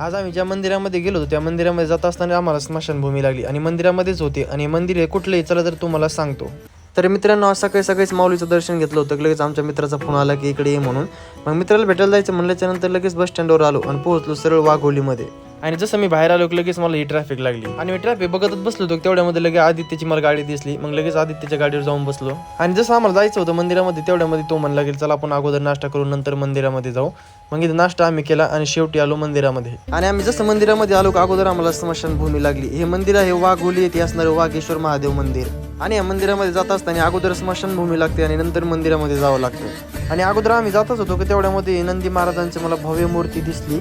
आज आम्ही ज्या मंदिरामध्ये गेलो होतो त्या मंदिरामध्ये जात असताना आम्हाला स्मशानभूमी लागली आणि मंदिरामध्येच होते आणि मंदिर हे कुठलंही चला तर तुम्हाला सांगतो. तर मित्रांनो आज सकाळीच माऊलीचं दर्शन घेतलं होतं. लगेच आमच्या मित्राचा फोन आला की इकडे ये म्हणून. मग मित्राला भेटायला जायचं म्हणल्याच्या नंतर लगेच बस स्टँडवर आलो आणि पोहोचलो सरळ वाघोलीमध्ये. आणि जसं मी बाहेर आलो लगेच मला ही ट्रॅफिक लागली आणि मी ट्रॅफिक बघतच बसलो होतो. तेवढ्यामध्ये लगेच आदित्यची मला गाडी दिसली. मग लगेच आदित्यच्या गाडीवर जाऊन बसलो आणि जसं आम्हाला जायचं होतं मंदिरामध्ये तेवढ्यामध्ये तो म्हणला की चला आपण अगोदर नाश्ता करून नंतर मंदिरामध्ये जाऊ. मग इथं नाश्ता आम्ही केला आणि शेवटी आलो मंदिरामध्ये. आणि आम्ही जसं मंदिरामध्ये आलो का अगोदर आम्हाला स्मशानभूमी लागली. हे मंदिर आहे वाघोली येथे असणारे वाघेश्वर महादेव मंदिर. आणि या मंदिरामध्ये जात असताना अगोदर स्मशानभूमी लागते आणि नंतर मंदिरामध्ये जावं लागतं. आणि अगोदर आम्ही जातच होतो की तेवढ्यामध्ये नंदी महाराजांची मला भव्य मूर्ती दिसली.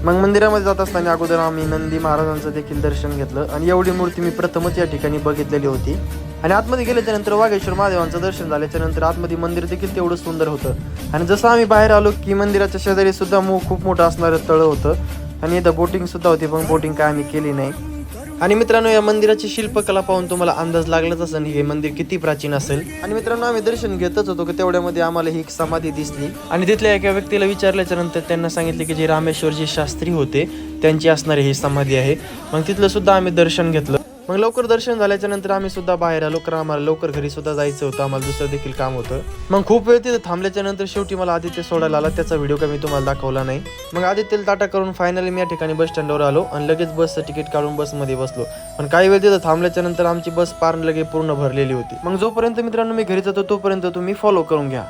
मग मंदिरामध्ये जात असताना अगोदर आम्ही नंदी महाराजांचं देखील दर्शन घेतलं आणि एवढी मूर्ती मी प्रथमच या ठिकाणी बघितलेली होती. आणि आतमध्ये गेल्याच्या नंतर वाघेश्वर महादेवांचं दर्शन झाल्याच्या नंतर आतमध्ये मंदिर देखील तेवढं सुंदर होतं. आणि जसं आम्ही बाहेर आलो की मंदिराच्या शेजारी सुद्धा खूप मोठं असणारं तळं होतं आणि इथं बोटिंग सुद्धा होती. पण बोटिंग काय आम्ही केली नाही. आणि मित्रांनो या मंदिराची शिल्पकला पाहून तुम्हाला अंदाज लागलाच असेल हे मंदिर किती प्राचीन असेल. आणि मित्रांनो आम्ही दर्शन घेतच होतो की तेवढ्यामध्ये आम्हाला ही एक समाधी दिसली आणि तिथल्या एका व्यक्तीला विचारल्याच्या नंतर त्यांना सांगितले की जे रामेश्वरजी शास्त्री होते त्यांची असणारी ही समाधी आहे. मग तिथलं सुद्धा आम्ही दर्शन घेतलं. मग लवकर दर्शन झाल्याच्या नंतर आम्ही सुद्धा बाहेर आलो कारण आम्हाला लवकर घरी सुद्धा जायचं होतं. आम्हाला दुसरं देखील काम होतं. मग खूप वेळ तिथे थांबल्याच्या नंतर शेवटी मला आदित्य सोडायला आला. त्याचा व्हिडिओ काय मी तुम्हाला दाखवला नाही. मग आदित्यला टाटा करून फायनली मी या ठिकाणी बस स्टँडवर आलो आणि लगेच बसचं तिकीट काढून बसमध्ये बसलो. पण काही वेळ तिथं थांबल्याच्या नंतर आमची बस पार लगे पूर्ण भरलेली होती. मग जोपर्यंत मित्रांनो मी घरी जातो तोपर्यंत तुम्ही फॉलो करून घ्या.